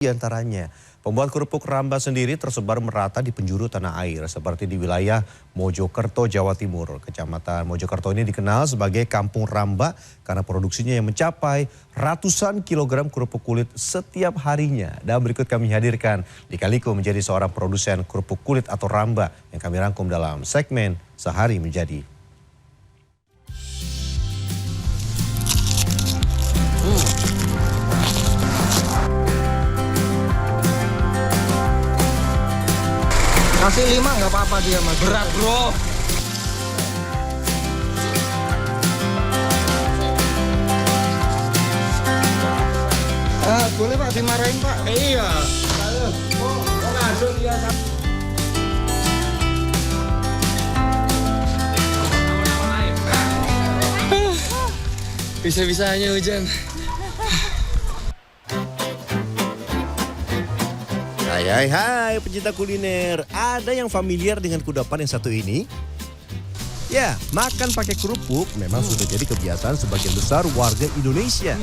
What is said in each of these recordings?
Di antaranya, pembuat kerupuk ramba sendiri tersebar merata di penjuru tanah air seperti di wilayah Mojokerto, Jawa Timur. Kecamatan Mojokerto ini dikenal sebagai kampung ramba karena produksinya yang mencapai ratusan kilogram kerupuk kulit setiap harinya. Dan berikut kami hadirkan Lika Liko menjadi seorang produsen kerupuk kulit atau ramba yang kami rangkum dalam segmen Sehari Menjadi. Kasih 5 nggak apa-apa dia mas. Berat bro. Boleh pak dimarahin pak. Iya. Langsung dia. Bisa-bisanya hujan. Hai pencinta kuliner, ada yang familiar dengan kudapan yang satu ini? Ya, makan pakai kerupuk memang sudah jadi kebiasaan sebagian besar warga Indonesia.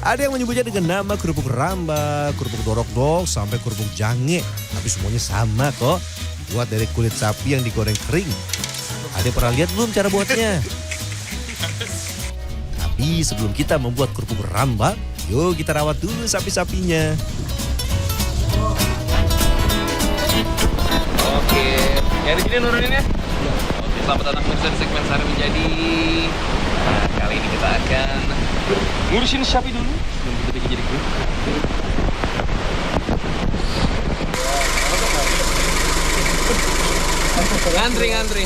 Ada yang menyebutnya dengan nama kerupuk ramba, kerupuk dorok-dok, sampai kerupuk jange. Tapi semuanya sama kok, buat dari kulit sapi yang digoreng kering. Ada yang pernah lihat belum cara buatnya? Tapi sebelum kita membuat kerupuk ramba, yuk kita rawat dulu sapi-sapinya. Oke, ya di sini nurunin ya. Oke, selamat datang pemirsa di segmen Sehari Menjadi. Nah, kali ini kita akan ngurusin sapi dulu sebelum kita bikin jadi grup. Ngantri.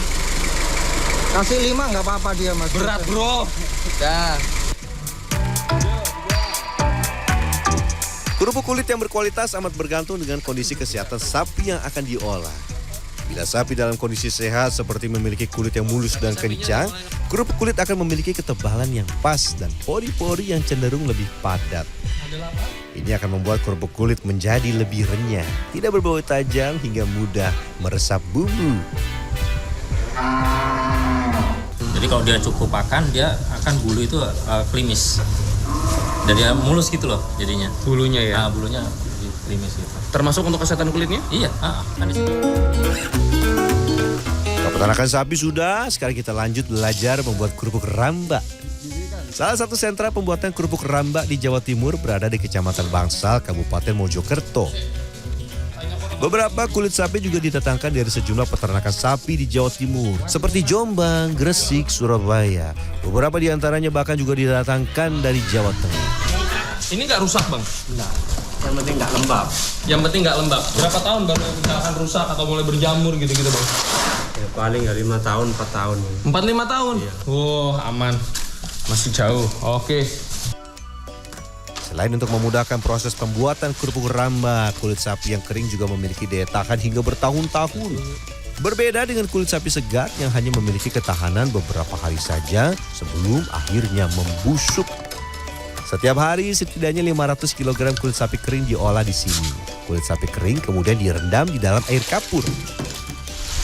Kasih 5 nggak apa-apa dia mas. Berat bro. Dah. Kerupuk kulit yang berkualitas amat bergantung dengan kondisi kesehatan sapi yang akan diolah. Bila sapi dalam kondisi sehat seperti memiliki kulit yang mulus dan kencang, kerupuk kulit akan memiliki ketebalan yang pas dan pori-pori yang cenderung lebih padat. Ini akan membuat kerupuk kulit menjadi lebih renyah, tidak berbau tajam hingga mudah meresap bumbu. Jadi kalau dia cukup pakan, dia akan bulu itu klimis. Dan dia mulus gitu loh jadinya. Bulunya ya. Bulunya klimis gitu. Termasuk untuk kesehatan kulitnya? Iya, kan di situ. Peternakan sapi sudah, sekarang kita lanjut belajar membuat kerupuk ramba. Salah satu sentra pembuatan kerupuk ramba di Jawa Timur berada di Kecamatan Bangsal, Kabupaten Mojokerto. Beberapa kulit sapi juga didatangkan dari sejumlah peternakan sapi di Jawa Timur, seperti Jombang, Gresik, Surabaya. Beberapa di antaranya bahkan juga didatangkan dari Jawa Tengah. Ini nggak rusak bang? Enggak, yang penting nggak lembab. Yang penting nggak lembab. Berapa tahun baru misalkan rusak atau mulai berjamur gitu-gitu bang? Ya, paling ya 5 tahun, 4 tahun. 4-5 tahun? Iya. Wah aman, masih jauh. Oke. Selain untuk memudahkan proses pembuatan kerupuk ramba, kulit sapi yang kering juga memiliki daya tahan hingga bertahun-tahun. Berbeda dengan kulit sapi segar yang hanya memiliki ketahanan beberapa hari saja sebelum akhirnya membusuk. Setiap hari setidaknya 500 kg kulit sapi kering diolah di sini. Kulit sapi kering kemudian direndam di dalam air kapur.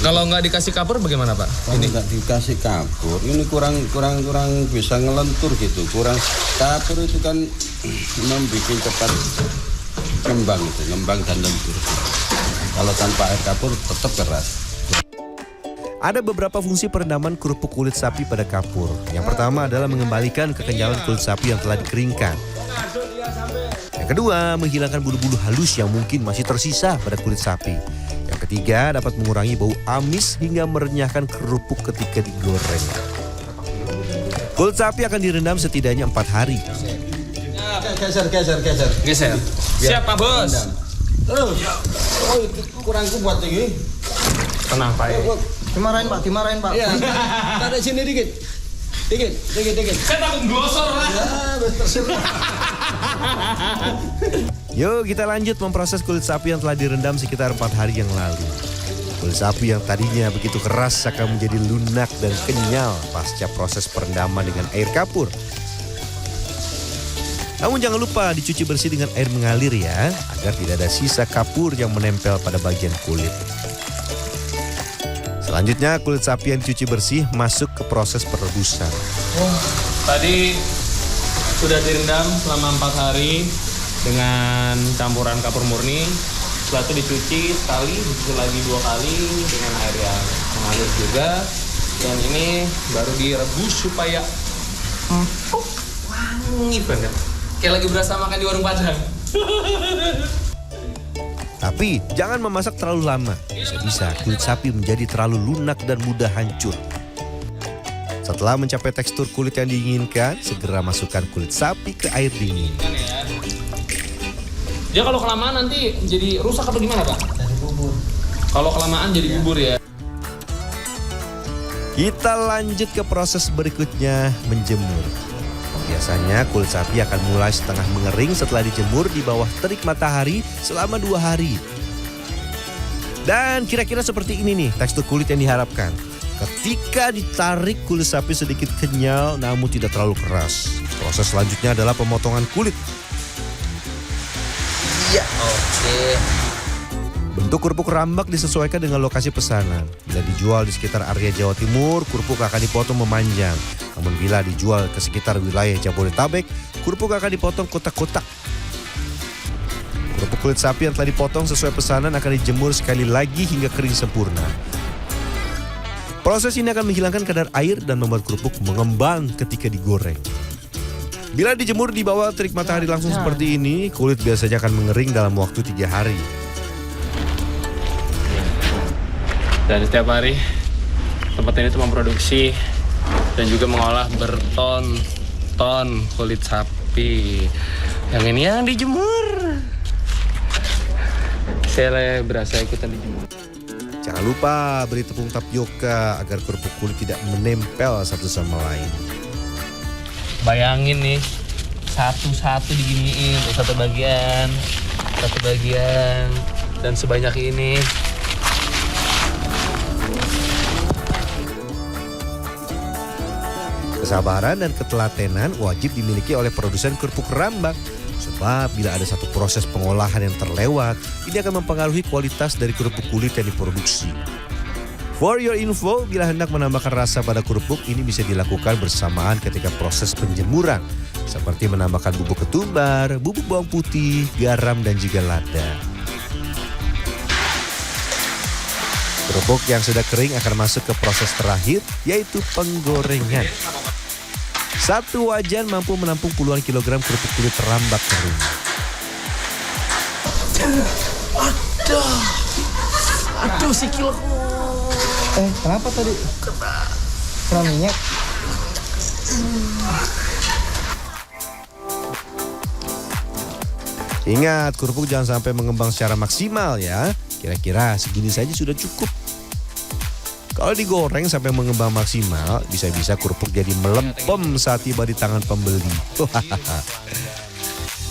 Kalau nggak dikasih kapur bagaimana pak? Kalau nggak dikasih kapur, ini kurang bisa ngelentur gitu. Kurang kapur itu kan membuat cepat ngembang dan lentur. Kalau tanpa air kapur tetap keras. Ada beberapa fungsi perendaman kerupuk kulit sapi pada kapur. Yang pertama adalah mengembalikan kekenyalan kulit sapi yang telah dikeringkan. Yang kedua, menghilangkan bulu-bulu halus yang mungkin masih tersisa pada kulit sapi. Yang ketiga, dapat mengurangi bau amis hingga merenyahkan kerupuk ketika digoreng. Kulit sapi akan direndam setidaknya 4 hari. Geser. Siapa bos? Terus, oh itu kurang kuat ini. Tenang pak. Dimarahin pak. Iya, tarik sini dikit. Saya takut gosor lah. Yuk kita lanjut memproses kulit sapi yang telah direndam sekitar 4 hari yang lalu. Kulit sapi yang tadinya begitu keras akan menjadi lunak dan kenyal pasca proses perendaman dengan air kapur. Namun jangan lupa dicuci bersih dengan air mengalir ya, agar tidak ada sisa kapur yang menempel pada bagian kulit. Selanjutnya kulit sapi yang dicuci bersih masuk ke proses perebusan. Tadi sudah direndam selama 4 hari. dengan campuran kapur murni. Setelah itu dicuci sekali, dicuci lagi 2 kali dengan air yang mengalir juga. Dan ini baru direbus supaya empuk, wangi banget. Kayak lagi berasa makan di warung Padang. Tapi jangan memasak terlalu lama. Bisa-bisa kulit sapi menjadi terlalu lunak dan mudah hancur. Setelah mencapai tekstur kulit yang diinginkan, segera masukkan kulit sapi ke air dingin. Dia kalau kelamaan nanti jadi rusak atau gimana, Pak? Jadi bubur. Kalau kelamaan jadi bubur ya. Kita lanjut ke proses berikutnya, menjemur. Biasanya kulit sapi akan mulai setengah mengering setelah dijemur di bawah terik matahari selama 2 hari. Dan kira-kira seperti ini nih tekstur kulit yang diharapkan. Ketika ditarik, kulit sapi sedikit kenyal namun tidak terlalu keras. Proses selanjutnya adalah pemotongan kulit. Iya, oke. Bentuk kerupuk rambak disesuaikan dengan lokasi pesanan. Bila dijual di sekitar area Jawa Timur, kerupuk akan dipotong memanjang. Namun bila dijual ke sekitar wilayah Jabodetabek, kerupuk akan dipotong kotak-kotak. Kerupuk kulit sapi yang telah dipotong sesuai pesanan akan dijemur sekali lagi hingga kering sempurna. Proses ini akan menghilangkan kadar air dan membuat kerupuk mengembang ketika digoreng. Bila dijemur di bawah terik matahari langsung seperti ini, kulit biasanya akan mengering dalam waktu 3 hari. Dan setiap hari tempat ini tuh memproduksi dan juga mengolah berton-ton kulit sapi. Yang ini yang dijemur. Saya berasa ikutan dijemur. Jangan lupa beri tepung tapioka agar kerupuk kulit tidak menempel satu sama lain. Bayangin nih, satu-satu diginiin, satu bagian, dan sebanyak ini. Kesabaran dan ketelatenan wajib dimiliki oleh produsen kerupuk rambak. Sebab bila ada satu proses pengolahan yang terlewat, ini akan mempengaruhi kualitas dari kerupuk kulit yang diproduksi. For your info, bila hendak menambahkan rasa pada kerupuk, ini bisa dilakukan bersamaan ketika proses penjemuran. Seperti menambahkan bubuk ketumbar, bubuk bawang putih, garam, dan juga lada. Kerupuk yang sudah kering akan masuk ke proses terakhir, yaitu penggorengan. 1 wajan mampu menampung puluhan kilogram kerupuk kulit rambak kering. Aduh, sikilku. Kenapa tadi? Kena minyak. Ingat, kerupuk jangan sampai mengembang secara maksimal ya. Kira-kira segini saja sudah cukup. Kalau digoreng sampai mengembang maksimal, bisa-bisa kerupuk jadi melempem saat tiba di tangan pembeli.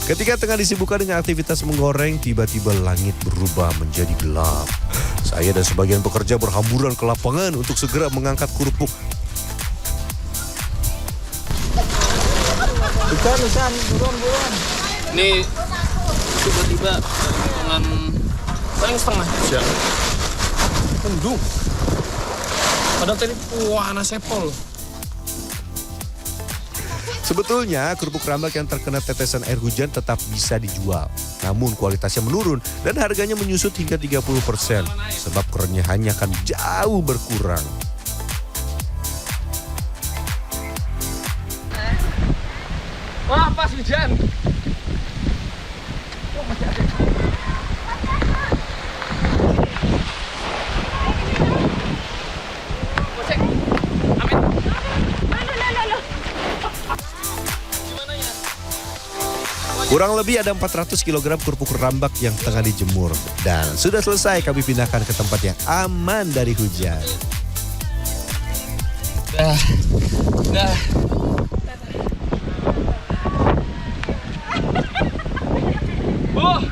Ketika tengah disibukkan dengan aktivitas menggoreng, tiba-tiba langit berubah menjadi gelap. Saya dan sebagian pekerja berhamburan ke lapangan untuk segera mengangkat kerupuk. Ikan, buruan. Ini tiba-tiba potongan paling setengah jam. Mendung. Padahal tadi panas sepol. Sebetulnya kerupuk rambak yang terkena tetesan air hujan tetap bisa dijual. Namun kualitasnya menurun dan harganya menyusut hingga 30%. Sebab kerenyahannya akan jauh berkurang. Wah, pas hujan. Kurang lebih ada 400 kg kerupuk rambak yang tengah dijemur. Dan sudah selesai kami pindahkan ke tempat yang aman dari hujan. Dah.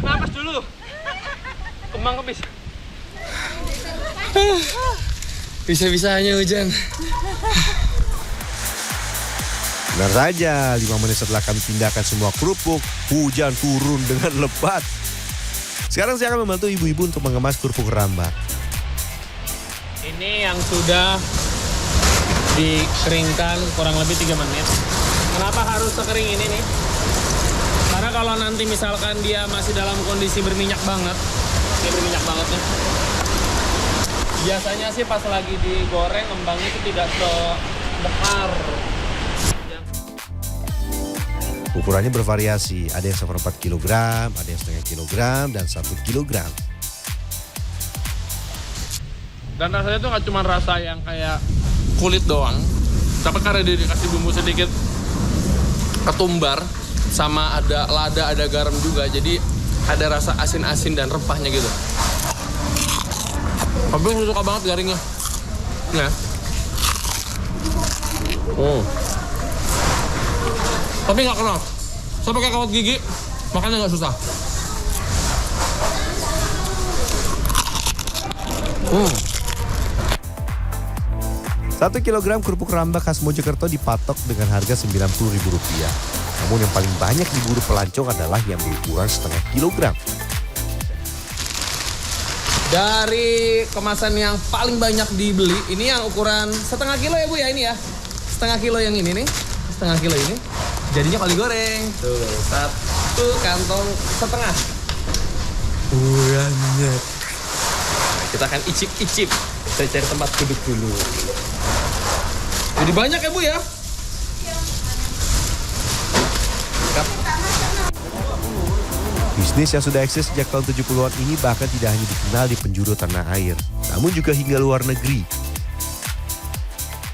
Napas dulu. Kembang kebis. Bisa-bisanya hujan. Benar saja, 5 menit setelah kami pindahkan semua kerupuk, hujan turun dengan lebat. Sekarang saya akan membantu ibu-ibu untuk mengemas kerupuk rambak. Ini yang sudah dikeringkan kurang lebih 3 menit. Kenapa harus sekering ini nih? Karena kalau nanti misalkan dia masih dalam kondisi berminyak banget, ini berminyak banget nih. Biasanya sih pas lagi digoreng kembangnya itu tidak sebesar. Ukurannya bervariasi, ada yang 1/4 kg, ada yang setengah kilogram, dan 1 kilogram. Dan rasanya tuh nggak cuma rasa yang kayak kulit doang, tapi karena dia dikasih bumbu sedikit ketumbar, sama ada lada, ada garam juga, jadi ada rasa asin-asin dan rempahnya gitu. Tapi saya suka banget garingnya. Nah. Tapi nggak kenal. Saya pakai kawat gigi, makannya nggak susah. 1 kilogram kerupuk rambak khas Mojokerto dipatok dengan harga Rp90.000. Namun yang paling banyak diburu pelancong adalah yang berukuran setengah kilogram. Dari kemasan yang paling banyak dibeli, ini yang ukuran setengah kilo ya Bu ya, ini ya. Setengah kilo yang ini nih, setengah kilo ini. Jadinya kalau digoreng, tuh 1 kantong setengah. Banyak. Nah, kita akan icip-icip. Saya cari tempat duduk dulu. Jadi banyak ya Bu ya. Bisnis yang sudah eksis sejak tahun 70-an ini bahkan tidak hanya dikenal di penjuru tanah air, namun juga hingga luar negeri.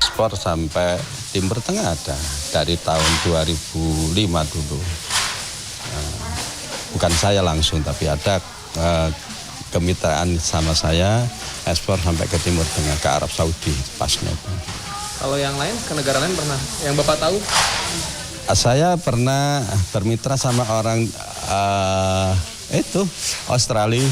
Ekspor sampai Timur Tengah ada dari tahun 2005 dulu. Bukan saya langsung, tapi ada kemitraan sama saya ekspor sampai ke Timur Tengah, ke Arab Saudi pasnya itu. Kalau yang lain, ke negara lain pernah? Yang Bapak tahu? Saya pernah bermitra sama orang itu Australia.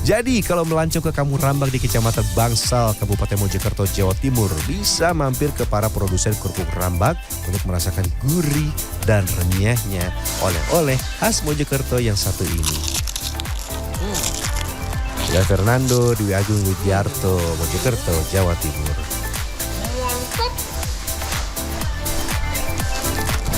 Jadi kalau melancong ke Kampung Rambak di Kecamatan Bangsal, Kabupaten Mojokerto, Jawa Timur, bisa mampir ke para produsen kerupuk rambak untuk merasakan gurih dan renyahnya oleh-oleh khas Mojokerto yang satu ini. Saya Fernando Dwi Agung Widiarto, Mojokerto, Jawa Timur.